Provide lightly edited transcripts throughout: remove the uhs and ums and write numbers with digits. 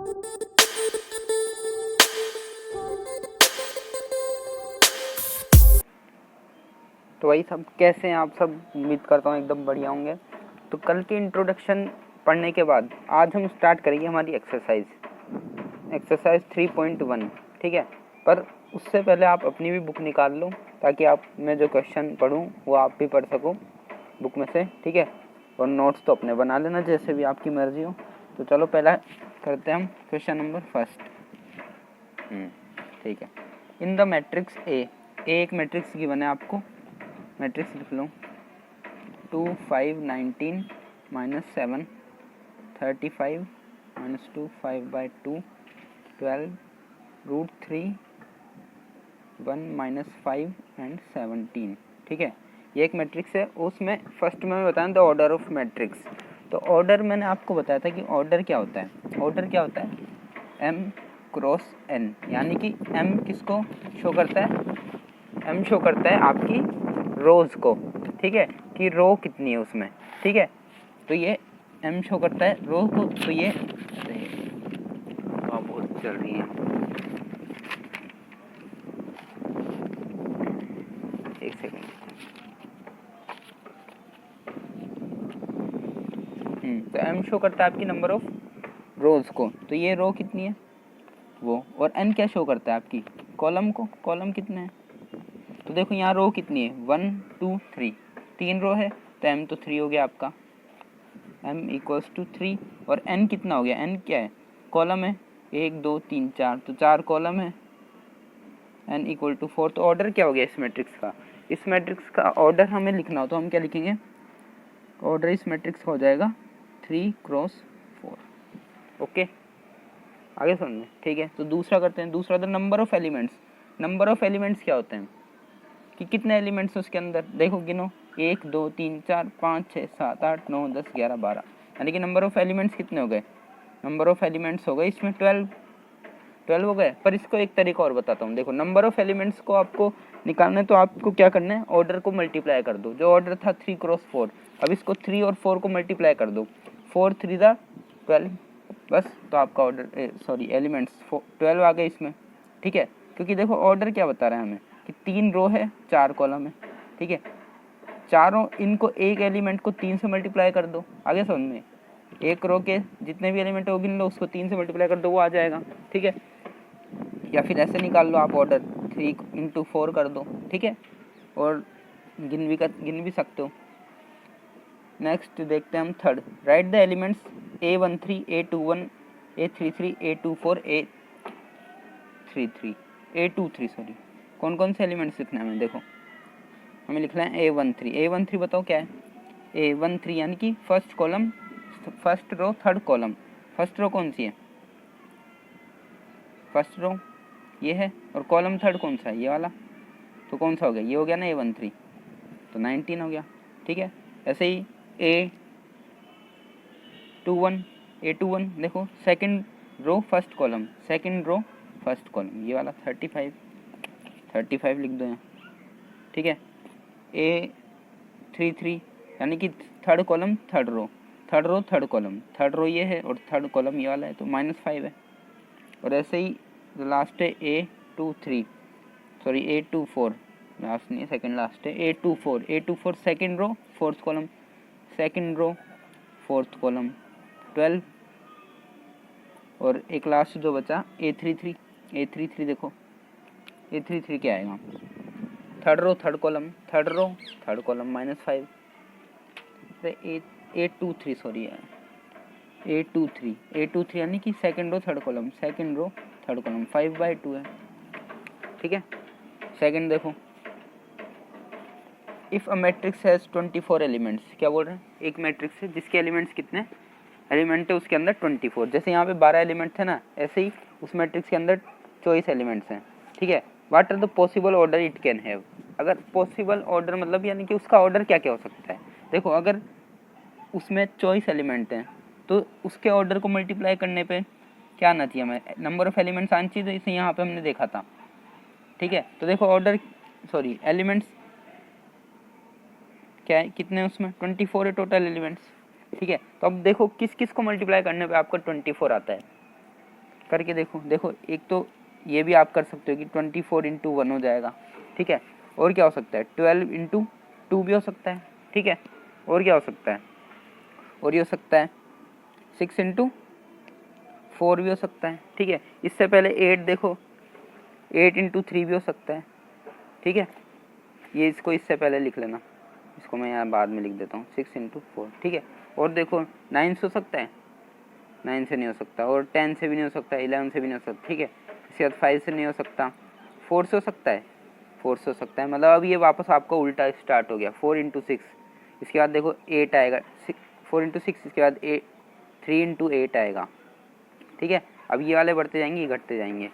तो वही सब कैसे हैं आप सब, उम्मीद करता हूँ एकदम बढ़िया होंगे। तो कल की इंट्रोडक्शन पढ़ने के बाद आज हम स्टार्ट करेंगे हमारी एक्सरसाइज 3.1, ठीक है। पर उससे पहले आप अपनी भी बुक निकाल लो ताकि आप मैं जो क्वेश्चन पढ़ूँ वो आप भी पढ़ सको बुक में से, ठीक है। और नोट्स तो अपने बना लेना जैसे भी आपकी मर्जी हो। तो चलो पहला करते हैं हम क्वेश्चन नंबर फर्स्ट। ठीक है। इन द मैट्रिक्स ए एक मैट्रिक्स गिवन है आपको, मैट्रिक्स लिख लो 2 5 19 -7 35 -2 5/2 12 √3 1 -5 एंड 17, ठीक है। ये एक मैट्रिक्स है। उसमें फर्स्ट में बताया था ऑर्डर ऑफ मैट्रिक्स। तो ऑर्डर मैंने आपको बताया था कि ऑर्डर क्या होता है। ऑर्डर क्या होता है, m क्रॉस n, यानी कि m किसको शो करता है, m शो करता है आपकी रोज को, ठीक है, कि रो कितनी है उसमें, ठीक है। तो ये m शो करता है रो को। तो ये बहुत चल रही है, एक सेकेंड। तो m शो करता है आपकी नंबर ऑफ रोज को। तो ये रो कितनी है वो, और n क्या शो करता है आपकी कॉलम को, कॉलम कितने हैं। तो देखो यहाँ रो कितनी है 1 2 3, 3 रो है तो m तो 3 हो गया आपका, m = 3। और n कितना हो गया, n क्या है, कॉलम है 1 2 3 4, तो 4 कॉलम है, n = 4। तो ऑर्डर क्या हो गया इस मैट्रिक्स का, इस मैट्रिक्स का ऑर्डर हमें लिखना हो तो हम क्या लिखेंगे, ऑर्डर इस मैट्रिक्स का हो जाएगा 3x4। ओके, आगे समझ, ठीक है। तो दूसरा करते हैं। दूसरा the number of elements. Number of elements क्या होते हैं कि कितने एलिमेंट्स उसके अंदर, देखो गिनो 1 2 3 4 5 6 7 8 9 10 11 12, यानी कि नंबर ऑफ एलिमेंट्स कितने हो गए, नंबर ऑफ एलिमेंट्स हो गए इसमें 12 हो गए। पर इसको एक तरीका और बताता हूँ। देखो नंबर ऑफ एलिमेंट्स को आपको निकालना है तो आपको क्या करना है, ऑर्डर को मल्टीप्लाई कर दो। जो ऑर्डर था 3x4, अब इसको 3 और 4 को मल्टीप्लाई कर दो, 4 3 12, बस। तो आपका ऑर्डर एलिमेंट्स 12 आ गए इसमें, ठीक है। क्योंकि देखो ऑर्डर क्या बता रहा है हमें कि 3 रो है 4 कॉलम है, ठीक है। चारों इनको एक एलिमेंट को 3 से मल्टीप्लाई कर दो, आगे समझ में। एक रो के जितने भी एलिमेंट हो गिन लो, उसको 3 से मल्टीप्लाई कर दो, वो आ जाएगा, ठीक है। या फिर ऐसे निकाल लो आप, ऑर्डर 3 × 4 कर दो, ठीक है। और गिन भी सकते हो। नेक्स्ट देखते हैं हम third. Right the elements A13 A21 A33 A24 A23 कौन कौन से एलिमेंट्स लिखना है हमें, देखो हमें लिखना है A13 बताओ क्या है, A13 यानी कि first column, first row third column. First row कौन सी है, फर्स्ट रो ये है, और कॉलम थर्ड कौन सा है, ये वाला। तो कौन सा हो गया, ये हो गया ना A13, तो 19 हो गया, ठीक है। ऐसे ही A21 देखो second row first column, second row first column, ये वाला 35 लिख दो यहाँ, ठीक है। A33 यानी कि third column third row third column, third row ये है और थर्ड कॉलम ये वाला है, तो -5 है। और ऐसे ही लास्ट है A24, लास्ट नहीं है, सेकंड लास्ट है A24 second row fourth column, second row fourth column 12। और एक लास्ट जो बचा A33 देखो A33 क्या आएगा, third row third column -5। A23 यानी कि सेकंड रो थर्ड कॉलम 5/2 है, ठीक है। सेकंड देखो, if a matrix has 24 elements, क्या बोल रहे हैं, एक मैट्रिक्स है जिसके एलिमेंट्स कितने एलिमेंट है उसके अंदर 24। जैसे यहाँ पे 12 एलिमेंट थे ना, ऐसे ही उस मैट्रिक्स के अंदर 24 एलिमेंट्स हैं, ठीक है। What are the possible order it can have. अगर पॉसिबल ऑर्डर मतलब यानी कि उसका ऑर्डर क्या क्या हो सकता है, देखो अगर उसमें 24 एलिमेंट हैं तो उसके ऑर्डर को मल्टीप्लाई करने पे क्या आना चाहिए हमें, नंबर ऑफ एलिमेंट्स आनी चाहिए, जैसे यहाँ पे हमने देखा था, ठीक है। तो देखो एलिमेंट्स क्या है, कितने उसमें 24 है टोटल एलिमेंट्स, ठीक है। तो अब देखो किस किस को मल्टीप्लाई करने पे आपका 24 आता है, करके देखो। देखो एक तो ये भी आप कर सकते हो कि 24 इंटू 1 हो जाएगा, ठीक है। और क्या हो सकता है, 12 इंटू 2 भी हो सकता है, ठीक है। और क्या हो सकता है, और ये हो सकता है 6 इंटू 4 भी हो सकता है, ठीक है। इससे पहले 8 देखो, 8 इंटू 3 भी हो सकता है, ठीक है। ये इसको इससे पहले लिख लेना, इसको मैं यहाँ बाद में लिख देता हूँ, 6 इंटू 4, ठीक है। और देखो 9 से हो सकता है, 9 से नहीं हो सकता, और 10 से भी नहीं हो सकता, 11 से भी नहीं हो सकता, ठीक है। इसके बाद 5 से नहीं हो सकता, 4 से हो सकता है, 4 से हो सकता है। मतलब अब ये वापस आपका उल्टा स्टार्ट हो गया, 4 इंटू 6। इसके बाद देखो 8 आएगा, 4 इंटू 6, इसके बाद 3 इंटू 8 आएगा, ठीक है। अब ये वाले बढ़ते जाएंगे, ये घटते जाएंगे।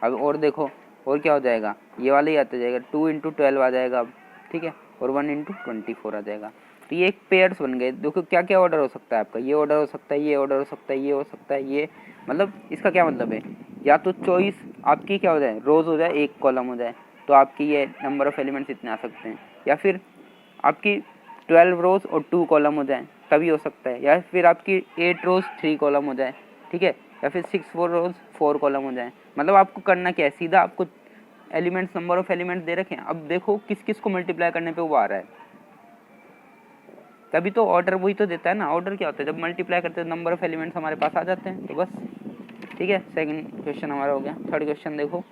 अब और देखो और क्या हो जाएगा, ये वाले ही आते जाएगा, 2 इंटू 12 आ जाएगा अब, ठीक है। और 1 इंटू 24 आ जाएगा। तो ये एक पेयर्स बन गए। देखो क्या क्या ऑर्डर हो सकता है आपका, ये ऑर्डर हो सकता है, ये ऑर्डर हो सकता है, ये हो सकता है, ये मतलब इसका क्या मतलब है, या तो चॉइस आपकी क्या हो जाए, रोज हो जाए, एक कॉलम हो जाए, तो आपकी ये नंबर ऑफ एलिमेंट्स इतने आ सकते हैं। या फिर आपकी 12 रोज और 2 कॉलम हो जाए, तभी हो सकता है। या फिर आपकी 8 रोज 3 कॉलम हो जाए, ठीक है। या फिर 6 रोज 4 कॉलम हो जाए। मतलब आपको करना क्या है, सीधा आपको elements, number of elements they रखे हैं। अब देखो किस किस को मल्टीप्लाई करने पे वो आ रहा है, तभी तो ऑर्डर वही तो देता है ना। ऑर्डर क्या होता है, जब मल्टीप्लाई करते हैं नंबर ऑफ एलिमेंट्स हमारे पास आ जाते हैं, तो बस, ठीक है। सेकंड क्वेश्चन हमारा हो गया। थर्ड क्वेश्चन देखो,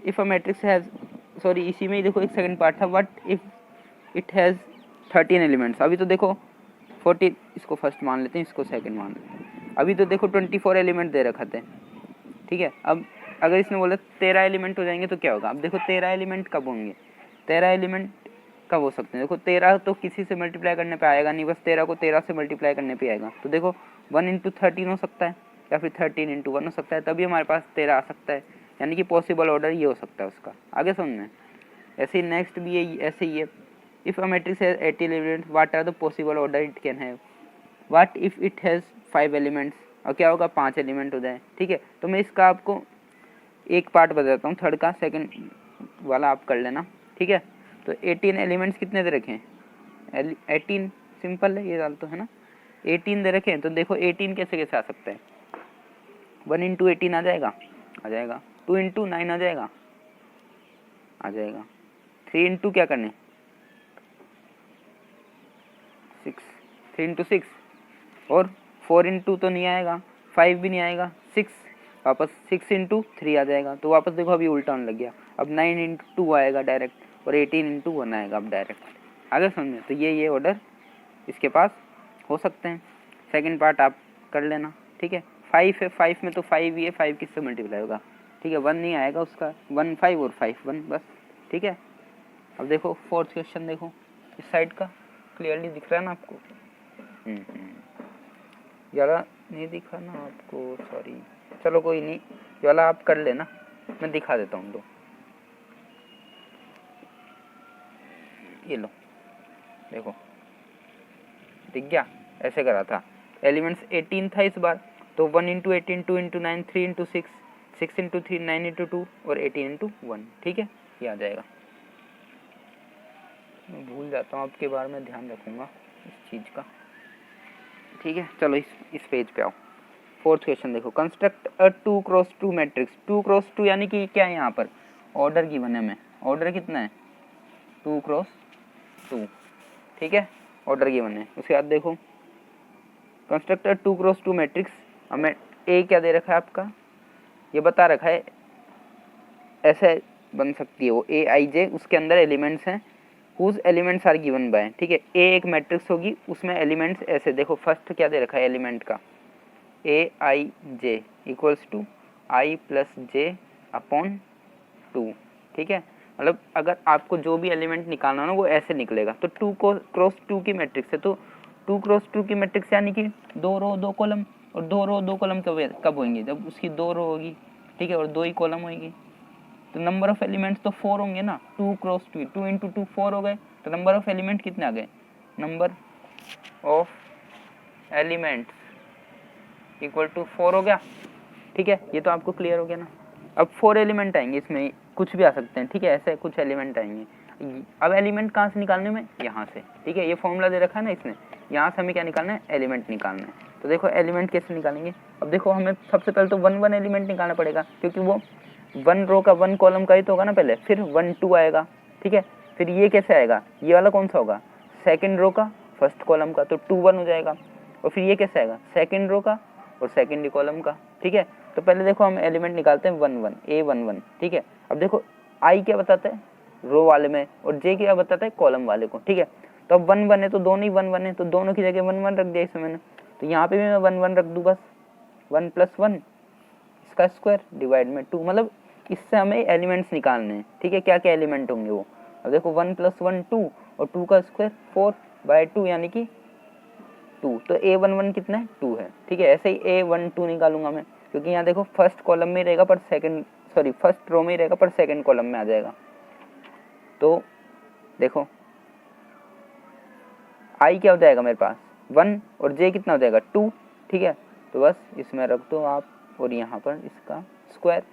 if a matrix has, sorry इसी में ही देखो एक सेकंड पार्ट था, what if it has 13 elements. अभी तो देखो 40, इसको फर्स्ट मान लेते हैं, इसको सेकंड मान लेते हैं। अभी तो देखो 24 एलिमेंट दे रखा थे, ठीक है। अब अगर इसने बोला 13 एलिमेंट हो जाएंगे तो क्या होगा। अब देखो 13 एलिमेंट कब होंगे, 13 एलिमेंट कब हो सकते हैं। देखो 13 तो किसी से मल्टीप्लाई करने पे आएगा नहीं, बस 13 को 13 से मल्टीप्लाई करने पे आएगा। तो देखो 1 इंटू 13 हो सकता है, या फिर 13 इंटू 1 हो सकता है, तभी हमारे पास 13 आ सकता है। यानी कि पॉसिबल ऑर्डर ये हो सकता है उसका। आगे समझ में। ऐसे ही नेक्स्ट भी है, ऐसे ही है, if a matrix has 80 elements what are the possible order it can have. What if it has 5 elements, और क्या होगा, 5 एलिमेंट हो जाए, ठीक है। तो मैं इसका आपको एक पार्ट बताता हूँ, थर्ड का, सेकंड वाला आप कर लेना, ठीक है। तो 18 एलिमेंट्स कितने दे रखे हैं, 18 सिंपल है, ये डाल तो है ना, 18 दे रखे हैं। तो देखो 18 कैसे कैसे आ सकता है, 1 इंटू 18 आ जाएगा, आ जाएगा। 2 इंटू 9 आ जाएगा, आ जाएगा। 3 इंटू क्या करने, 6, 3 इंटू 6। और 4 इंटू तो नहीं आएगा, 5 भी नहीं आएगा, 6, वापस 6 इंटू 3 आ जाएगा। तो वापस देखो अभी उल्टा होने लग गया, अब 9 इंटू 2 आएगा डायरेक्ट, और 18 इंटू 1 आएगा अब डायरेक्ट। आगे समझे। तो ये ऑर्डर इसके पास हो सकते हैं। सेकंड पार्ट आप कर लेना, ठीक है। 5 है, 5 में तो 5 ही है, 5 किससे मल्टीप्लाई होगा, ठीक है। 1 नहीं आएगा उसका, 1 5 और 5 1 बस, ठीक है। अब देखो फोर्थ क्वेश्चन, देखो इस साइड का क्लियरली दिख रहा है ना आपको, ज़्यादा नहीं दिखा ना आपको, सॉरी, चलो कोई नहीं, ये वाला आप कर लेना, मैं दिखा देता हूँ। दो, ये लो, देखो दिख गया, ऐसे करा था। एलिमेंट्स 18 था इस बार, तो 1 into 18, 2 into 9, 3 into 6, 6 into 3, 9 into 2 और 18 इंटू 1, ठीक है। ये आ जाएगा। मैं भूल जाता हूँ, आपके बारे में ध्यान रखूँगा इस चीज़ का, ठीक है। चलो इस पेज पे आओ। फोर्थ क्वेश्चन देखो, construct a 2x2 matrix. 2x2 यानी कि क्या है यहाँ पर, ऑर्डर गिवन है हमें। ऑर्डर कितना है, 2x2, ठीक है, ऑर्डर गिवन है। उसके बाद देखो कंस्ट्रक्ट अ 2x2 मैट्रिक्स, हमें ए क्या दे रखा है आपका, ये बता रखा है, ऐसे बन सकती है वो Aij, उसके अंदर एलिमेंट्स हैं, whose elements are given by, ठीक है। ए एक मैट्रिक्स होगी, उसमें एलिमेंट्स ऐसे, देखो फर्स्ट क्या दे रखा है एलिमेंट का, Aij equals to i plus J upon 2, ठीक है। मतलब अगर आपको जो भी एलिमेंट निकालना हो ना वो ऐसे निकलेगा। तो 2 को क्रॉस 2 की मैट्रिक्स है, तो 2 क्रॉस 2 की मैट्रिक्स यानी कि 2 रो 2 कॉलम, और 2 रो 2 कॉलम कब होंगे, जब उसकी 2 रो होगी, ठीक है, और 2 ही कॉलम होगी। तो नंबर ऑफ एलिमेंट्स तो 4 होंगे ना, 2 क्रॉस 2, 2 इंटू 2 4 हो गए। तो नंबर ऑफ एलिमेंट कितने आ गए, number of elements equal to 4 हो गया, ठीक है। ये तो आपको क्लियर हो गया ना। अब 4 एलिमेंट आएंगे, इसमें कुछ भी आ सकते हैं, ठीक है, ऐसे कुछ एलिमेंट आएंगे। अब एलिमेंट कहाँ से निकालने में, यहाँ से, ठीक है। ये फॉर्मूला दे रखा है ना इसने, यहाँ से हमें क्या निकालना है, एलिमेंट निकालना है। तो देखो एलिमेंट कैसे निकालेंगे। अब देखो हमें सबसे पहले तो 1 1 एलिमेंट निकालना पड़ेगा, क्योंकि वो 1 रो का 1 कॉलम का ही तो होगा ना पहले, फिर 1 2 आएगा, ठीक है। फिर ये कैसे आएगा, ये वाला कौन सा होगा, सेकंड रो का फर्स्ट कॉलम का, तो 2 1 हो जाएगा। और फिर ये कैसे आएगा, सेकंड रो का और सेकंड कॉलम का, ठीक है। तो पहले देखो हम एलिमेंट निकालते हैं 1 1 A 1 1, ठीक है। अब देखो आई क्या बताता है रो वाले में, और जे क्या बताता है कॉलम वाले को, ठीक है। तो अब 1 1 है तो दोनों ही 1 1 है, तो दोनों की जगह 1 1 रख दिया इसमें मैंने, तो यहाँ पे भी मैं 1 1 रख दूँ बस। 1 + 1 इसका स्क्वायर डिवाइड में 2, मतलब इससे हमें एलिमेंट्स निकालने हैं, ठीक है। क्या क्या एलिमेंट होंगे वो, अब देखो 1 + 1 2 और 2 का स्क्वायर 4/2 यानी कि 2, तो A1 1 कितना है 2 है, ठीक है। ऐसे ही A1 2 निकालूंगा मैं, क्योंकि यहाँ देखो फर्स्ट कॉलम में रहेगा पर फर्स्ट रो में रहेगा पर सेकंड कॉलम में आ जाएगा। तो देखो आई क्या हो जाएगा मेरे पास 1 और जे कितना हो जाएगा 2, ठीक है। तो बस इसमें रख दो आप, और यहाँ पर इसका स्क्वायर,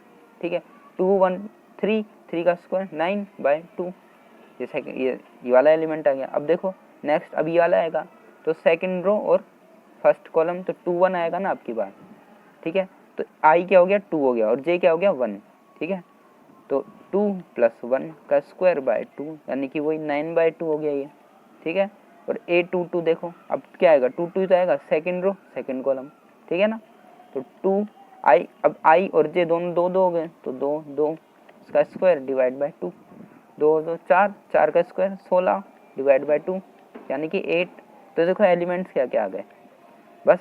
ठीक है। 2 1 3 3 का स्क्वायर 9/2, ये वाला एलिमेंट आ गया। अब देखो नेक्स्ट अब ये वाला आएगा, तो सेकंड रो और फर्स्ट कॉलम, तो 2 1 आएगा ना आपकी बात, ठीक है। तो आई क्या हो गया 2 हो गया, और जे क्या हो गया 1, ठीक है। तो 2 + 1 का स्क्वायर बाय 2 यानी कि वही 9/2 हो गया ये, ठीक है। और A2 2 देखो अब क्या आएगा 2 2 तो आएगा सेकंड रो सेकंड कॉलम, ठीक है ना। तो 2 आई, अब आई और जे दोनों 2 2 हो गए, तो 2 2 इसका स्क्वायर डिवाइड बाय 2, 2 2 4 4 का स्क्वायर 16 डिवाइड बाय 2 यानी कि 8। तो देखो एलिमेंट्स क्या क्या आ गए बस,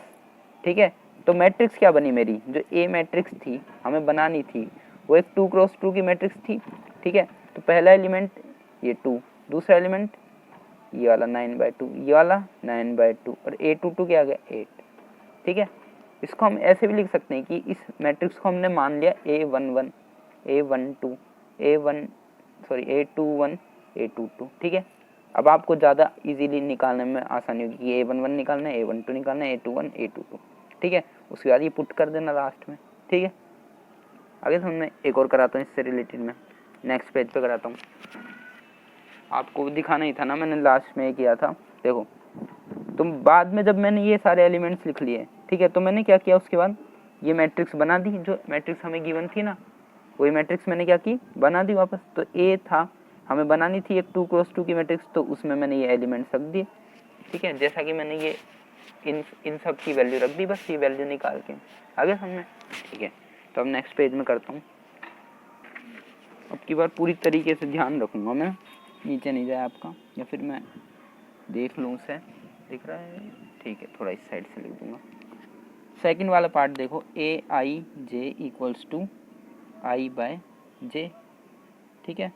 ठीक है। तो मैट्रिक्स क्या बनी मेरी, जो ए मैट्रिक्स थी हमें बनानी थी वो एक 2 क्रॉस 2 की मैट्रिक्स थी, ठीक है। तो पहला एलिमेंट ये 2, दूसरा एलिमेंट ये वाला 9/2, ये वाला 9/2, और A2 2 क्या आ गया 8, ठीक है। इसको हम ऐसे भी लिख सकते हैं कि इस मैट्रिक्स को हमने मान लिया A11 A12 A21 A22, ठीक है। अब आपको ज़्यादा इजीली निकालने में आसानी होगी कि A11 निकालना है A12 निकालना है A21 A22, ठीक है। उसके बाद ये पुट कर देना लास्ट में, ठीक है। आगे हमने एक और कराता हूँ इससे रिलेटेड, में नेक्स्ट पेज पे कराता हूँ। आपको दिखाना ही था ना, मैंने लास्ट में किया था। देखो तो बाद में जब मैंने ये सारे एलिमेंट्स लिख लिए, ठीक है, तो मैंने क्या किया उसके बाद ये मैट्रिक्स बना दी, जो मैट्रिक्स हमें गिवन थी ना वही मैट्रिक्स मैंने क्या की बना दी वापस। तो ए था हमें बनानी थी एक 2 क्रॉस 2 की मैट्रिक्स, तो उसमें मैंने ये एलिमेंट्स रख दिए, ठीक है। जैसा कि मैंने ये इन सब की वैल्यू रख दी, बस ये वैल्यू निकाल के आगे हमने, ठीक है। तो अब नेक्स्ट पेज में करता हूँ। अब की बार पूरी तरीके से ध्यान रखूँगा मैं, नीचे नहीं जाए आपका, या फिर मैं देख लूँ उसे, दिख रहा है ठीक है, थोड़ा इस साइड से लिख दूँगा। सेकंड वाला पार्ट देखो Aij = I/J, ठीक है।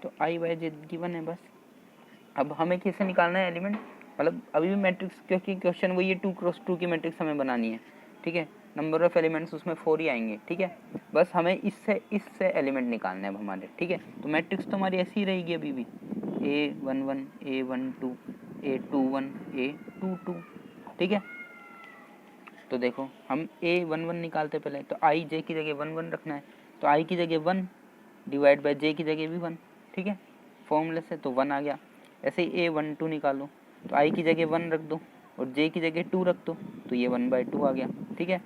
तो I/J गिवन है बस। अब हमें कैसे निकालना है एलिमेंट, मतलब अभी भी मैट्रिक्स, क्योंकि क्वेश्चन वही है 2 क्रॉस 2 की मैट्रिक्स हमें बनानी है, ठीक है। नंबर ऑफ एलिमेंट्स उसमें 4 ही आएंगे, ठीक है। बस हमें इससे एलिमेंट निकालने हैं अब हमारे, ठीक है। तो मैट्रिक्स तो हमारी ऐसी ही रहेगी अभी भी, A11 A12 A21 A22, ठीक है। तो देखो हम A11 निकालते पहले, तो आई जे की जगह 1 1 रखना है, तो आई की जगह 1 डिवाइड बाय जे की जगह भी 1, ठीक है। फॉर्मूले से तो 1 आ गया। ऐसे ही A12 निकालो, तो आई की जगह 1 रख दो और जे की जगह 2 रख दो, तो ये 1/2 आ गया, ठीक है।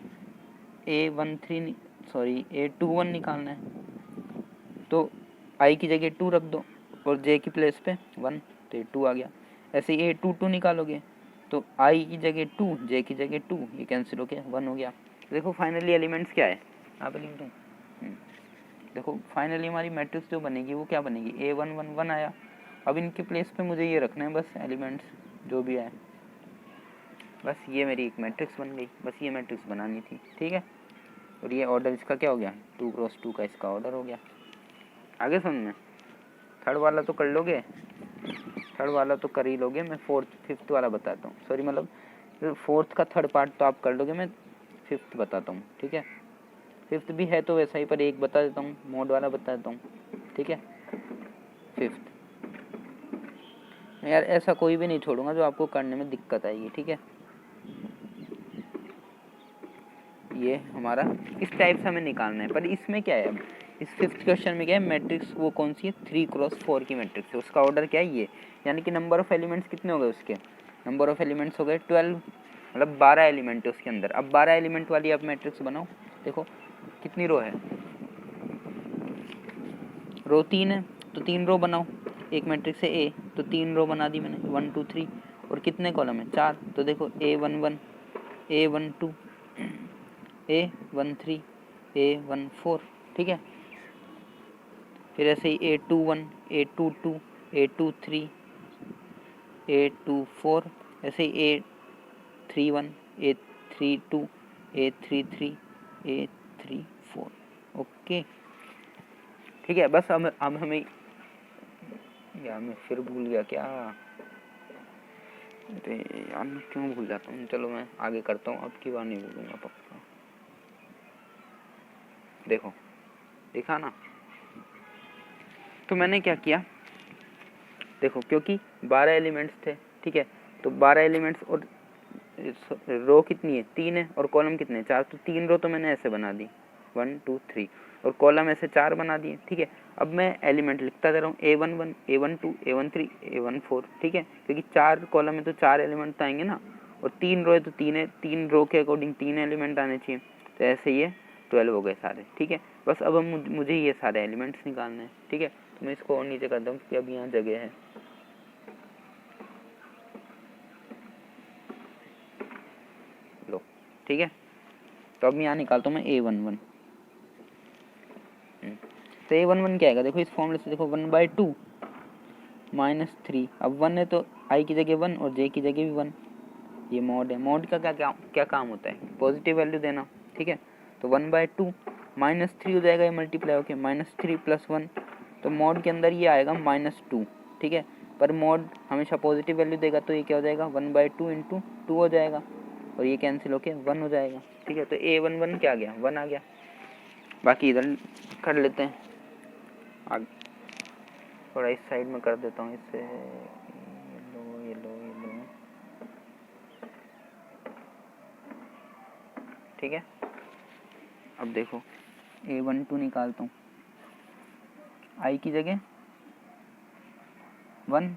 A21 निकालना है, तो आई की जगह 2 रख दो और जे की प्लेस पे 1, तो ये 2 आ गया। ऐसे ही A22 निकालोगे, तो आई की जगह 2 जे की जगह 2, ये कैंसिल हो गया 1 हो गया। देखो फाइनली एलिमेंट्स क्या है, यहाँ पे लिख दूँ। देखो फाइनली हमारी मैट्रिक्स जो बनेगी वो क्या बनेगी, A1 1 1 आया। अब इनके प्लेस पे मुझे ये रखना है बस एलिमेंट्स जो भी आए, बस ये मेरी एक मैट्रिक्स बन गई, बस ये मैट्रिक्स बनानी थी, ठीक है। और ये ऑर्डर इसका क्या हो गया 2 क्रॉस 2 का इसका ऑर्डर हो गया। आगे सुनना, थर्ड वाला तो कर लोगे, थर्ड वाला तो कर ही लोगे, मैं फिफ्थ वाला बताता हूँ, सॉरी मतलब फोर्थ का थर्ड पार्ट तो आप कर लोगे, मैं फिफ्थ बताता हूँ, ठीक है। फिफ्थ भी है तो वैसा ही, पर एक बता देता हूँ, मोड वाला बता देता हूँ, ठीक है। फिफ्थ यार ऐसा कोई भी नहीं छोड़ूंगा जो आपको करने में दिक्कत आएगी, ठीक है। ये हमारा इस टाइप से हमें निकालना है, पर इसमें क्या है, अब इस फिफ्थ क्वेश्चन में क्या है, मैट्रिक्स वो कौन सी है 3 क्रॉस 4 की मैट्रिक्स है, उसका ऑर्डर क्या है ये, यानी कि नंबर ऑफ एलिमेंट्स कितने हो गए उसके, नंबर ऑफ एलिमेंट्स हो गए 12, मतलब 12 एलिमेंट है उसके अंदर। अब 12 एलिमेंट वाली आप मैट्रिक्स बनाओ। देखो कितनी रो है, रो 3 है, तो 3 रो बनाओ। एक मैट्रिक्स है ए, तो 3 रो बना दी मैंने, 1 2 3। और कितने कॉलम है, 4। तो देखो A11, A12, A13, A14, ठीक है। फिर ऐसे ही A21, A22, A23, A24, ऐसे ही A31, A32, A33, A34। Okay, ठीक है। बस अब हमें, यार मैं फिर भूल गया क्या, अरे यार मैं क्यों भूल जाता हूँ। चलो मैं आगे करता हूँ, अब की बार नहीं भूलूंगा पक्का। देखो देखा ना, तो मैंने क्या किया, देखो क्योंकि 12 एलिमेंट्स थे, ठीक है, तो 12 एलिमेंट्स और रो कितनी है, 3 है, और कॉलम कितने, 4। तो 3 रो तो मैंने ऐसे बना दी 1 2 3, और कॉलम ऐसे 4 बना दिए, ठीक है। अब मैं एलिमेंट लिखता जा रहा हूँ, A11, A12, A13, A14, ठीक है, क्योंकि 4 कॉलम है तो 4 एलिमेंट तो आएंगे ना, और 3 रो है तो 3 रो के अकॉर्डिंग 3 एलिमेंट आने चाहिए। तो ऐसे ये 12 हो गए सारे, ठीक है। बस अब मुझे ये सारे एलिमेंट्स निकालने हैं, ठीक है। तो मैं इसको और नीचे करता हूँ क्योंकि अब यहाँ जगह है। लो, ठीक है, तो अब यहाँ निकालता हूँ मैं A11। तो A11 क्या आएगा, देखो इस फॉर्मूले से, देखो 1/2 -3। अब 1 है तो I की जगह 1 और J की जगह भी 1। ये मॉड है, मॉड का क्या काम होता है, पॉजिटिव वैल्यू देना, ठीक है। तो 1/2 -3 हो जाएगा, ये मल्टीप्लाई होके -3 + 1, तो मॉड के अंदर ये आएगा -2, ठीक है। पर मॉड हमेशा पॉजिटिव वैल्यू देगा, तो ये क्या हो जाएगा, 1/2 × 2 हो जाएगा, और ये कैंसिल होके 1 हो जाएगा, ठीक है। तो A11 क्या आ गया, 1 आ गया। बाकी इधर कर लेते हैं, आगे थोड़ा इस साइड में कर देता हूँ, इससे ये लो, ठीक है। अब देखो A12 निकालता हूँ, I की जगह 1,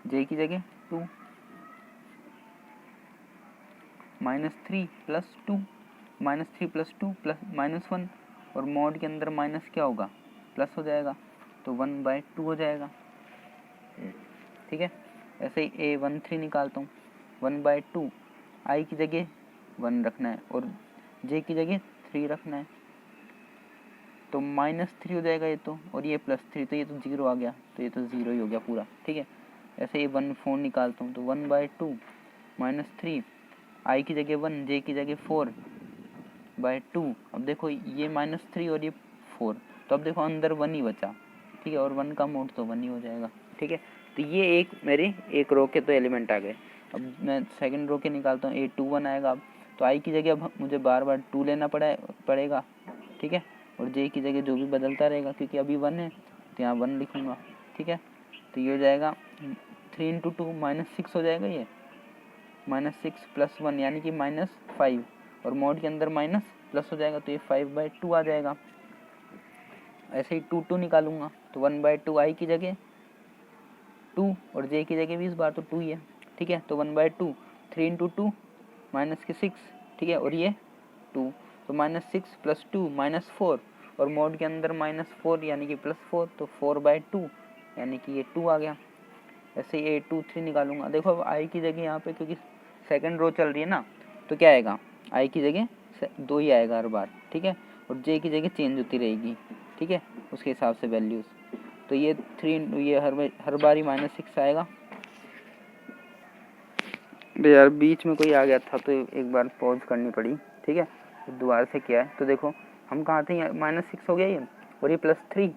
J की जगह 2, -3 + 2, -3 + 2 +-1, और मॉड के अंदर माइनस क्या होगा, प्लस हो जाएगा, तो 1/2 हो जाएगा, ठीक है। ऐसे ही A13 निकालता हूँ, 1/2, I की जगह 1 रखना है और J की जगह 3 रखना है, तो -3 हो जाएगा ये तो, और ये +3, तो ये तो 0 आ गया, तो ये तो 0 ही हो गया पूरा, ठीक है। ऐसे ही 1/4 निकालता हूँ, तो 1/2 -3, I की जगह 1, J की जगह 4/2। अब देखो ये -3 और ये 4, तो अब देखो अंदर 1 ही बचा, ठीक है, और 1 का मोड तो 1 ही हो जाएगा, ठीक है। तो ये एक मेरे एक रो के तो एलिमेंट आ गए। अब मैं सेकंड रो के निकालता हूँ, A21 आएगा। अब तो I की जगह अब मुझे बार बार 2 लेना पड़ेगा, ठीक है, और J की जगह जो भी बदलता रहेगा, क्योंकि अभी 1 है तो यहाँ 1 लिखूँगा, ठीक है। तो ये हो जाएगा 3 × 2 -6 हो जाएगा, ये -6 + 1 यानी कि -5, और मोड के अंदर माइनस प्लस हो जाएगा, तो ये 5/2 आ जाएगा। ऐसे ही 2 निकालूंगा, तो 1/2 I की जगह 2 और J की जगह भी इस बार तो 2 ही है, ठीक है। तो 1/2 3 × 2 -6, ठीक है, और ये 2, तो -6 + 2 -4, और मोड के अंदर -4 यानी कि +4, तो 4/2 यानी कि ये 2 आ गया। ऐसे ही A23 निकालूंगा, देखो अब I की जगह यहाँ पे क्योंकि सेकंड रो चल रही है ना, तो क्या आएगा, I की जगह 2 ही आएगा हर बार, ठीक है, और J की जगह चेंज होती रहेगी, ठीक है, उसके हिसाब से वैल्यूज़। तो ये 3, ये हर बार ही -6 आएगा। यार बीच में कोई आ गया था तो एक बार पॉज करनी पड़ी, ठीक है, दोबारा से किया है। तो देखो हम कहाँ थे, -6 हो गया ये, और ये +3,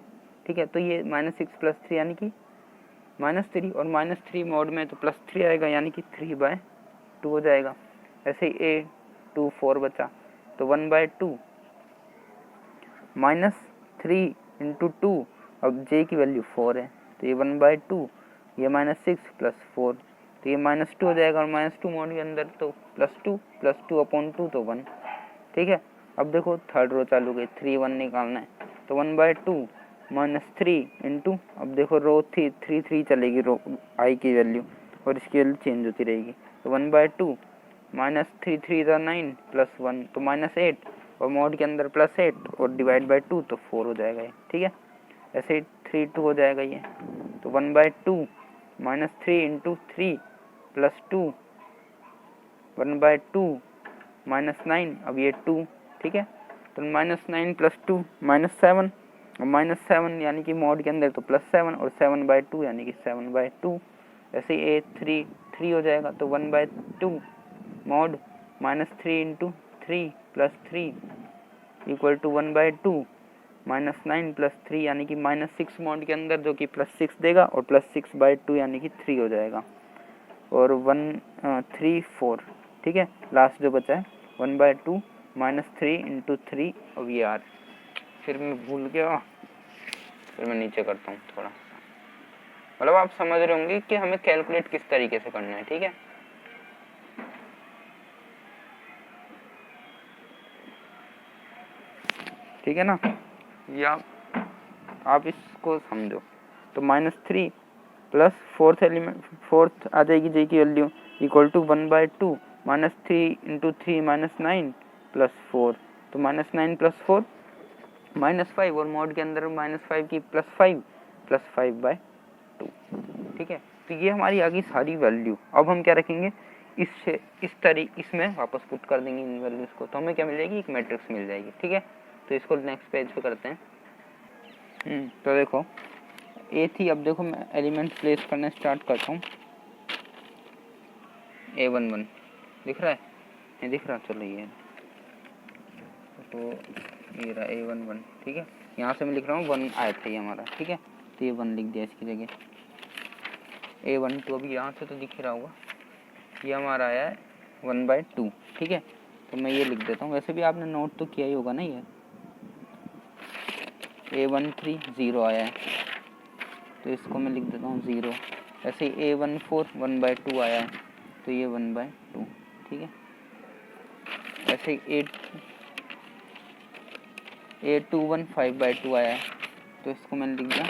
ठीक है, तो ये -6 + 3 यानी कि -3, और -3 मोड में तो +3 आएगा यानी कि 3/2 हो जाएगा। ऐसे ही A24 बचा, तो 1/2 -3 × 2, अब J की वैल्यू 4 है, तो ये 1/2, ये -6 + 4, तो ये -2 हो जाएगा, और -2 मोड के अंदर तो +2 + 2/2 तो 1, ठीक है। अब देखो थर्ड रो चालू गई, 3 1 निकालना है, तो 1/2 -3 × अब देखो रो 3 3 चलेगी, रो I की वैल्यू, और इसकी वैल्यू चेंज होती रहेगी, तो 1/2 -3 प्लस 1 तो -8 और मॉड के अंदर +8 और डिवाइड बाय 2 तो 4 हो जाएगा ये, ठीक है। ऐसे ही 3 2 हो जाएगा ये, तो 1/2 -3 इंटू 3 प्लस 2 1/2 -9 अब ये 2, ठीक है। तो -9 प्लस 2 -7 और -7 यानी कि मॉड के अंदर तो +7 और 7/2 यानी कि 7/2। ऐसे ही ए 3 हो जाएगा तो 1/2 mod -3 into 3 plus 3 equal to 1/2 -9 plus 3 यानी कि -6 मॉड के अंदर जो कि +6 देगा और +6/2 यानी कि 3 हो जाएगा और 3 4, ठीक है। लास्ट जो बचा है 1/2 -3 इंटू 3 और ये आर, फिर मैं भूल गया, फिर मैं नीचे करता हूँ थोड़ा, मतलब आप समझ रहे होंगे कि हमें कैलकुलेट किस तरीके से करना है, ठीक है। ठीक है ना, या आप इसको समझो तो -3 प्लस फोर्थ आ जाएगी जे की value equal to 1/2 -3 into 3 -9 plus 4 तो -9 प्लस 4 -5 और मॉड के अंदर -5 की +5 प्लस 5/2, ठीक है। तो ये हमारी आ गई सारी वैल्यू। अब हम क्या रखेंगे, इसमें वापस पुट कर देंगे इन वैल्यूज को, तो हमें क्या मिल जाएगी, एक मैट्रिक्स मिल जाएगी, ठीक है। तो इसको नेक्स्ट पेज पे करते हैं। तो देखो ए थी, अब देखो मैं एलिमेंट प्लेस करना स्टार्ट करता हूँ। A11 दिख रहा है, ये दिख रहा, चलो ये तो ये रहा A11, ठीक है। यहाँ से मैं लिख रहा हूँ 1 आया था ये हमारा, ठीक है। तो ये 1 लिख दिया इसकी जगह। A12 अभी यहाँ से तो दिख ही रहा होगा, ये हमारा आया है 1/2, ठीक है। तो मैं ये लिख देता हूँ, वैसे भी आपने नोट तो किया ही होगा ना ये। A13 0 आया है तो इसको मैं लिख देता हूँ 0। ऐसे ही A14 1/2 आया है तो ये 1/2, ठीक है। ऐसे ही A21 5/2 आया है तो इसको मैंने लिख दिया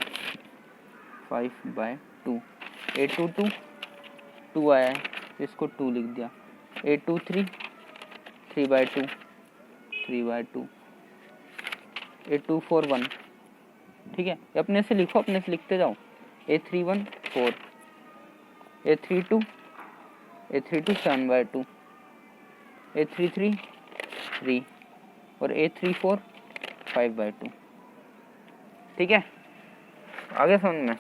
5/2। A22 2 आया है तो इसको 2 लिख दिया। A23 3/2 3/2। A24 1, ठीक है। अपने से लिखो, अपने से लिखते जाओ। A31 4, A32 7/2, A33 3 और A34 5/2, ठीक है। आगे समझ में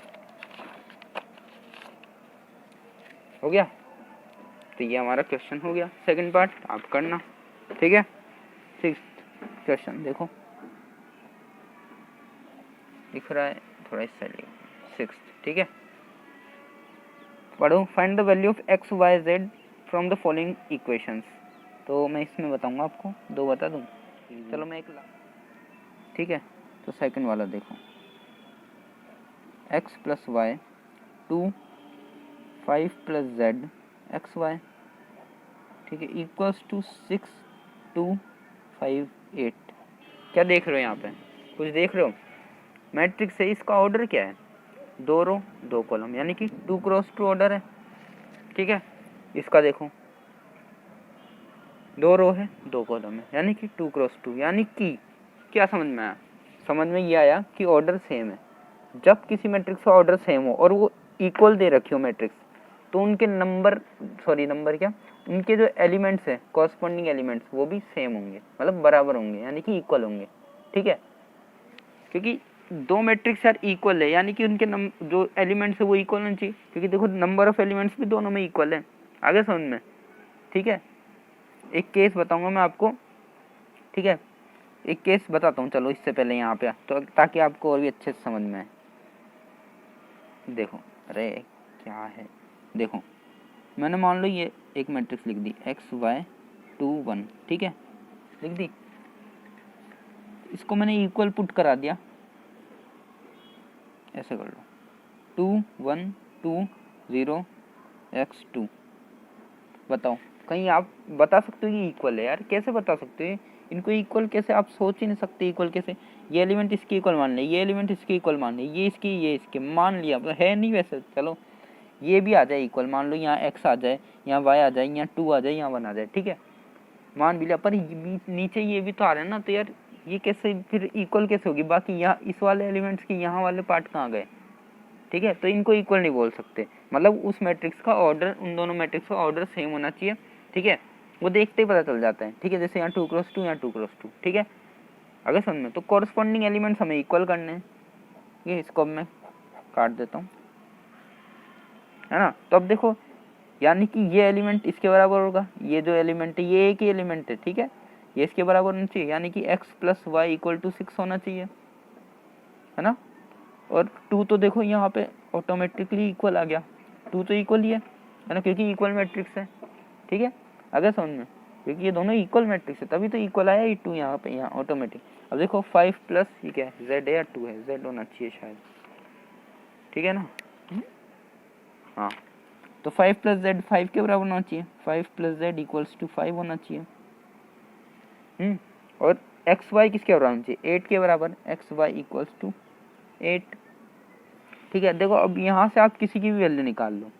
हो गया। तो ये हमारा क्वेश्चन हो गया, सेकंड पार्ट आप करना, ठीक है। 6th क्वेश्चन देखो, दिख रहा है थोड़ा इस साइड, 6th, ठीक है। पढ़ो, find the value of x y z from the following equations. तो मैं इसमें बताऊंगा आपको, 2 बता दूं, चलो मैं एक, ठीक है। तो सेकंड वाला देखो, x plus Y 2 5 plus Z X Y, ठीक है, इक्वल्स टू 6 2 5 8। क्या देख रहे हो यहाँ पे, कुछ देख रहे हो, मैट्रिक्स है, इसका ऑर्डर क्या है, 2 रो 2 कॉलम, यानी कि 2 क्रॉस 2 ऑर्डर है, ठीक है। इसका देखो 2 रो है 2 कॉलम है, यानी कि 2 क्रॉस 2, यानी कि क्या समझ में आया, समझ में ये आया कि ऑर्डर सेम है। जब किसी मैट्रिक्स का ऑर्डर सेम हो और वो इक्वल दे रखी हो मैट्रिक्स, तो उनके नंबर क्या, उनके जो एलिमेंट्स हैं, कॉरस्पॉन्डिंग एलिमेंट्स, वो भी सेम होंगे, मतलब बराबर होंगे, यानी कि इक्वल होंगे, ठीक है। क्योंकि 2 मैट्रिक्स यार इक्वल है, यानी कि उनके जो एलिमेंट्स है वो इक्वल होने चाहिए, क्योंकि देखो नंबर ऑफ एलिमेंट्स भी दोनों में इक्वल है। आगे समझ में, ठीक है। एक केस बताऊंगा मैं आपको, ठीक है, एक केस बताता हूँ, चलो इससे पहले यहाँ पे तो ताकि आपको और भी अच्छे से समझ में आए। देखो, अरे क्या है, देखो मैंने मान लो ये एक मैट्रिक्स लिख दी x y 2 1, ठीक है, लिख दी। इसको मैंने इक्वल पुट करा दिया, ऐसे कर लो 2 1 2 0 x 2। बताओ, कहीं आप बता सकते हो कि इक्वल है, यार कैसे बता सकते हो इनको इक्वल, कैसे आप सोच ही नहीं सकते इक्वल कैसे। ये एलिमेंट इसकी इक्वल मान ले, ये एलिमेंट इसकी इक्वल मान ले, ये इसकी ये इसके मान लिया, है नहीं वैसे, चलो ये भी आ जाए इक्वल, मान लो यहाँ x आ जाए, यहाँ y आ जाए, यहाँ 2 आ जाए, यहाँ 1 आ जाए, ठीक है, मान भी लिया, पर नीचे ये भी तो आ रहा है ना, तो यार ये कैसे फिर इक्वल कैसे होगी, बाकी यहाँ इस वाले एलिमेंट्स की यहाँ वाले पार्ट कहाँ गए, ठीक है, तो इनको इक्वल नहीं बोल सकते, मतलब उस मैट्रिक्स का ऑर्डर, उन दोनों मैट्रिक्स का ऑर्डर सेम होना चाहिए, ठीक है, वो देखते ही पता चल जाता है, ठीक है, जैसे यहाँ 2x2, यहाँ 2x2, ठीक है, अगर समझ में, तो कॉरस्पॉन्डिंग एलिमेंट्स हमें इक्वल करने हैं, ये इसको अब मैं काट देता हूँ, है ना, तो अब देखो, यानी कि ये एलिमेंट इसके बराबर होगा, ये जो एलिमेंट है ये एक ही एलिमेंट है, ठीक है, ये इसके बराबर होना चाहिए, यानी कि x plus Y equal to 6 होना चाहिए, है ना, और 2 तो देखो यहाँ पे ऑटोमेटिकली इक्वल आ गया, 2 तो इक्वल ही है ना, क्योंकि इक्वल मैट्रिक्स है, ठीक है, अगर समझ में, क्योंकि ये दोनों इक्वल मैट्रिक्स है तभी तो इक्वल आया, ये 2 यहाँ पे, यहाँ ऑटोमेटिक। अब देखो 5 प्लस ये क्या है, z है या 2 है, z होना चाहिए शायद, ठीक है ना, हाँ, तो 5 प्लस जेड 5 के बराबर होना चाहिए, 5 प्लस जेड इक्वल्स टू 5 होना चाहिए, और एक्स वाई किसके बराबर होना चाहिए, 8 के बराबर, एक्स वाई इक्वल्स टू 8, ठीक है, देखो अब यहाँ से आप किसी की भी वैल्यू निकाल लो,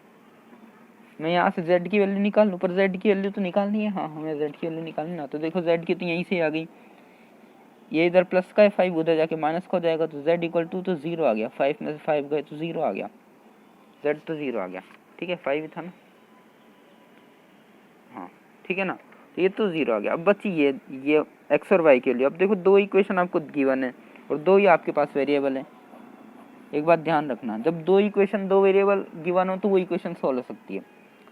मैं यहाँ से z की वैल्यू निकाल लूँ, पर z की वैल्यू तो निकालनी है, हाँ हमें z की वैल्यू निकालनी ना, तो देखो z की तो यहीं से आ गई, ये इधर प्लस का है, 5 उधर जाके माइनस का हो जाएगा, तो z इक्वल टू तो 0 आ गया, 5 में से 5 गए तो 0 आ गया, z तो 0 आ गया, ठीक है, 5 था ना, हाँ ठीक है ना, तो ये तो 0 आ गया। अब बची ये x और y के लिए, अब देखो 2 इक्वेशन आपको गिवन है और 2 ही आपके पास वेरिएबल है, एक बात ध्यान रखना, जब 2 इक्वेशन 2 वेरिएबल गिवन हो तो वो इक्वेशन सॉल्व हो सकती है,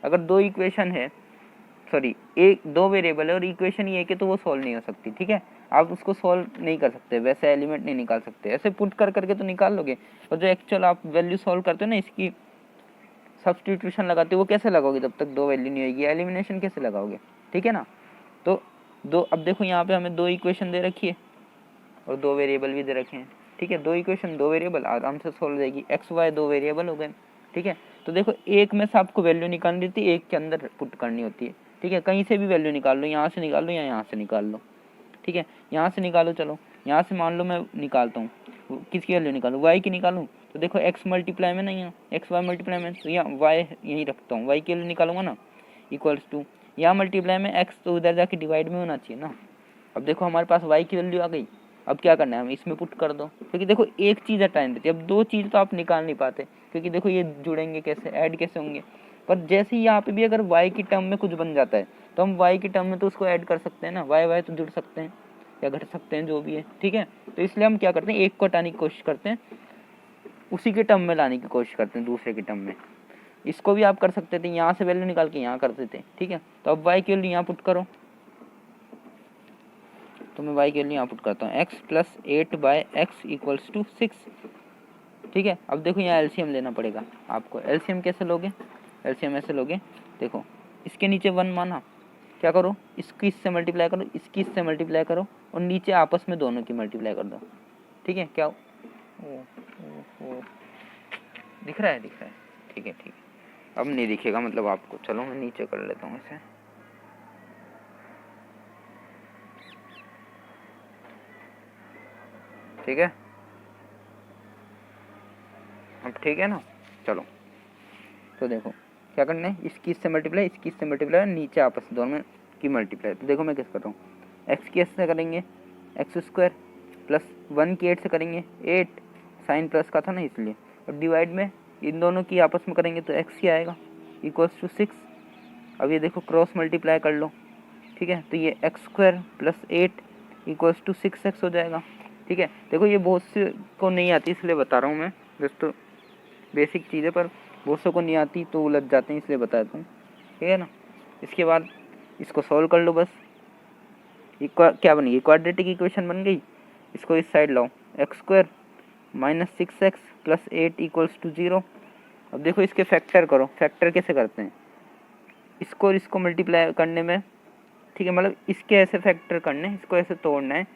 अगर 2 इक्वेशन है, सॉरी एक 2 वेरिएबल है और इक्वेशन ये है तो वो सॉल्व नहीं हो सकती, ठीक है, आप उसको सॉल्व नहीं कर सकते, वैसे एलिमेंट नहीं निकाल सकते, ऐसे पुट कर करके तो निकाल लोगे, और जो एक्चुअल आप वैल्यू सॉल्व करते हो ना, इसकी सब्स्टिट्यूशन लगाते हो, वो कैसे लगाओगे, जब तक 2 वैल्यू नहीं होगी, एलिमिनेशन कैसे लगाओगे, ठीक है ना, तो अब देखो यहाँ पे हमें 2 इक्वेशन दे रखी है और 2 वेरिएबल भी दे रखे हैं, ठीक है, 2 इक्वेशन 2 वेरिएबल आराम से सॉल्व हो जाएगी, एक्स वाई 2 वेरिएबल हो गए, ठीक है, तो देखो एक में से आपको वैल्यू निकालनी होती है, एक के अंदर पुट करनी होती है, ठीक है, कहीं से भी वैल्यू निकाल लो, यहाँ से निकाल लो या यहाँ से निकाल लो, ठीक है, यहाँ से निकालो, चलो यहाँ से मान लो मैं निकालता हूँ, किसकी वैल्यू निकालूँ, वाई की निकालूँ, तो देखो x मल्टीप्लाई में नहीं है, एक्स वाई मल्टीप्लाई में, तो यहाँ y यहीं रखता हूँ, y की वैल्यू निकालूंगा ना, इक्वल्स टू, यहाँ मल्टीप्लाई में x तो उधर जाके डिवाइड में होना चाहिए ना, अब देखो हमारे पास y की वैल्यू आ गई, अब क्या करना है, हम इसमें पुट कर दो, क्योंकि देखो एक चीज़ हटानी देती है, अब 2 चीज़ तो आप निकाल नहीं पाते, क्योंकि देखो ये जुड़ेंगे कैसे, ऐड कैसे होंगे, पर जैसे ही यहाँ पे भी अगर y की टर्म में कुछ बन जाता है तो हम y की टर्म में तो उसको ऐड कर सकते हैं ना, y तो जुड़ सकते हैं या घट सकते हैं, जो भी है, ठीक है, तो इसलिए हम क्या करते हैं, एक को हटाने की कोशिश करते हैं, उसी के टर्म में लाने की कोशिश करते हैं, दूसरे के टर्म में, इसको भी आप कर सकते थे, यहाँ से वैल्यू निकाल के यहाँ करते थे, ठीक है, तो अब y की वैल्यू यहाँ पुट करो, तो मैं y की वैल्यू यहाँ पुट करता हूँ, x plus 8/x equals to 6, ठीक है, अब देखो यहाँ एलसीएम लेना पड़ेगा आपको, एलसीएम कैसे लोगे, एलसीएम ऐसे लोगे, देखो इसके नीचे 1 माना, क्या करो, इसकी इससे मल्टीप्लाई करो, इसकी इससे मल्टीप्लाई करो, और नीचे आपस में दोनों की मल्टीप्लाई कर दो, ठीक है, क्या दिख रहा है, ठीक है, अब नहीं दिखेगा मतलब आपको, चलो मैं नीचे कर लेता हूँ इसे, ठीक है, अब ठीक है ना, चलो तो देखो क्या करना है, इसकी इससे मल्टीप्लाई, इसकी इससे मल्टीप्लाई, नीचे आपस दोनों की मल्टीप्लाई, तो देखो मैं कैसे कर रहा हूँ, एक्स की से करेंगे x² प्लस 1 की 8 से करेंगे 8, साइन प्लस का था ना इसलिए, और डिवाइड में इन दोनों की आपस में करेंगे तो x ही आएगा इक्वल्स टू 6, अब ये देखो क्रॉस मल्टीप्लाई कर लो, ठीक है, तो ये x² plus 8 equals to 6x हो जाएगा, ठीक है, देखो ये बहुत से को नहीं आती इसलिए बता रहा हूँ मैं, दोस्तों बेसिक चीज़ें, पर बहुत से को नहीं आती तो उलझ जाते हैं इसलिए बता देता हूँ, ठीक है ना, इसके बाद इसको सॉल्व कर लो, बस क्या बन गई, क्वाड्रेटिक इक्वेशन बन गई, इसको इस साइड लाओ, x² minus 6x plus 8 equals to 0, अब देखो इसके फैक्टर करो, फैक्टर कैसे करते हैं, इसको और इसको मल्टीप्लाई करने में, ठीक है, मतलब इसके ऐसे फैक्टर करने, इसको ऐसे तोड़ना है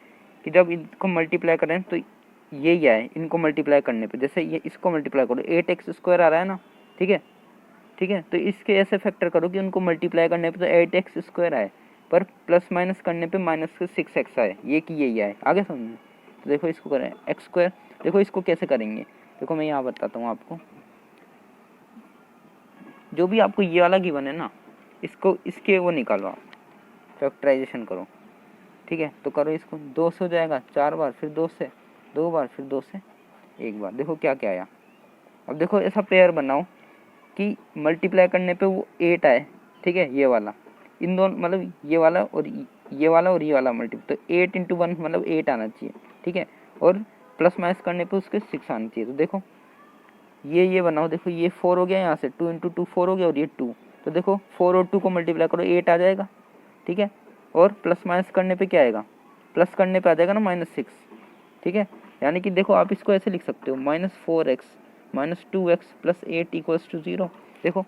कि जब इनको मल्टीप्लाई करें तो यही आए, इनको मल्टीप्लाई करने पे, जैसे ये इसको मल्टीप्लाई करो 8x² आ रहा है ना, ठीक है, तो इसके ऐसे फैक्टर करो कि उनको मल्टीप्लाई करने पे तो 8x² आए, पर प्लस माइनस करने पे माइनस 6x आए, ये कि यही आए, आगे समझ में, तो देखो इसको करें x², देखो इसको कैसे करेंगे, देखो मैं यहाँ बताता हूँ आपको, जो भी आपको ये वाला गिवन है ना, इसको इसके वो निकालो आप, फैक्टराइजेशन करो, ठीक है। तो करो इसको, 2 से हो जाएगा 4 बार, फिर 2 से 2 बार, फिर 2 से 1 बार। देखो क्या क्या आया। अब देखो ऐसा पेयर बनाओ कि मल्टीप्लाई करने पे वो 8 आए, ठीक है। ये वाला, इन दोनों मतलब ये वाला और ये वाला मल्टीप्लाई, तो 8 × 1 मतलब 8 आना चाहिए, ठीक है। और प्लस माइनस करने पे उसके 6 आना चाहिए। तो देखो ये बनाओ, देखो ये 4 हो गया, यहाँ से 2 × 2 4 हो गया, और ये 2। तो देखो 4 और 2 को मल्टीप्लाई करो, 8 आ जाएगा, ठीक है। और प्लस माइनस करने पे क्या आएगा, प्लस करने पे आ जाएगा ना -6, ठीक है। यानी कि देखो आप इसको ऐसे लिख सकते हो, -4x - 2x + 8 = 0। देखो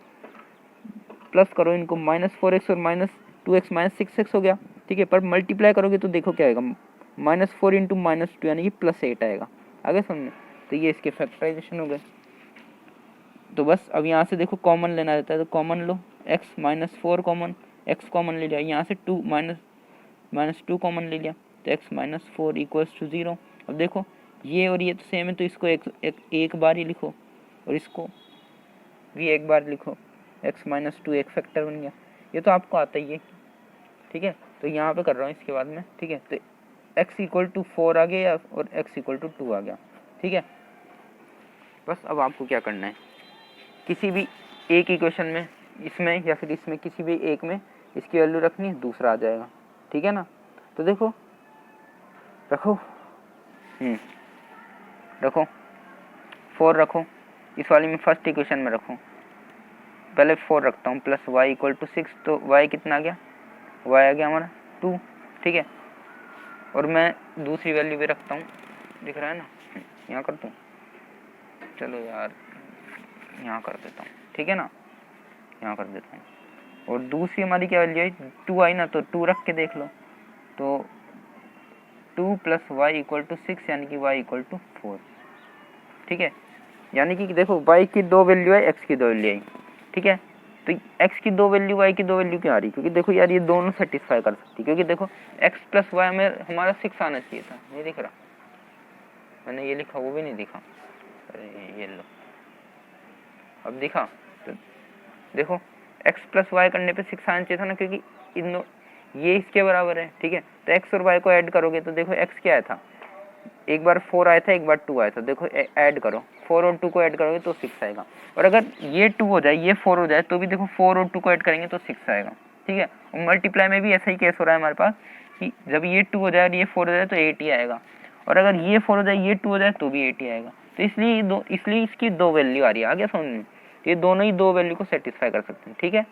प्लस करो इनको, -4x और -2x -6x हो गया, ठीक है। पर मल्टीप्लाई करोगे तो देखो क्या आएगा, -4 × -2 यानी कि +8 आएगा। आगे समझे। तो ये इसके फैक्टराइजेशन हो गए। तो बस अब यहाँ से देखो कॉमन लेना रहता है, तो कॉमन लो, x -4 कॉमन, x कॉमन ले लिया, यहाँ से 2 -2 कॉमन ले लिया, तो x -4 = 0। अब देखो ये और ये तो सेम है, तो इसको एक बार ही लिखो, और इसको भी एक बार लिखो, x -2 एक फैक्टर बन गया। ये तो आपको आता ही है, ठीक है। तो यहाँ पे कर रहा हूँ इसके बाद में, ठीक है। तो x = 4 आ गया और x = 2 आ गया, ठीक है। बस अब आपको क्या करना है, किसी भी एक इक्वेशन में, इसमें या फिर इसमें किसी भी एक में इसकी वैल्यू रखनी है, दूसरा आ जाएगा, ठीक है ना। तो देखो रखो, रखो 4 रखो, इस वाली में फर्स्ट इक्वेशन में रखो, पहले 4 रखता हूँ, प्लस y = 6, तो y कितना आ गया, y आ गया हमारा 2, ठीक है। और मैं दूसरी वैल्यू भी रखता हूँ, दिख रहा है ना, यहाँ कर दूँ, चलो यार यहाँ कर देता हूँ, ठीक है ना, यहाँ कर देता हूँ। और दूसरी हमारी क्या वैल्यू है, 2 आई ना, तो 2 रख के देख लो, तो 2 + y = 6 यानी कि y = 4, ठीक है। यानी कि देखो y की 2 वैल्यू है, x की 2 वैल्यू है, ठीक है। तो x की 2 वैल्यू, y की 2 वैल्यू क्यों आ रही, क्योंकि देखो यार ये दोनों सेटिस्फाई कर सकती, क्योंकि देखो x + y में हमारा 6 आना चाहिए था, नहीं दिख रहा, मैंने ये लिखा वो भी नहीं दिखा, अरे ये लो अब दिखा। तो देखो x + y करने पे 6 आना चाहिए था ना, क्योंकि इन ये इसके बराबर है, ठीक है। तो x और y को ऐड करोगे तो देखो x क्या आया था, एक बार 4 आया था, एक बार 2 आया था, देखो ऐड करो, 4 और 2 को ऐड करोगे तो 6 आएगा। और अगर ये 2 हो जाए, ये 4 हो जाए, तो भी देखो 4 और 2 को ऐड करेंगे तो 6 आएगा, ठीक है। और मल्टीप्लाई में भी ऐसा ही केस हो रहा है हमारे पास, कि जब ये 2 हो जाए और ये 4 हो जाए तो 8 ही आएगा, और अगर ये 4 हो जाए, ये 2 हो जाए तो भी 8 ही आएगा। तो इसलिए इसकी 2 वैल्यू आ रही है, आगे समझ में, ये दोनों ही 2 वैल्यू को सेटिस्फाई कर सकते हैं, ठीक है।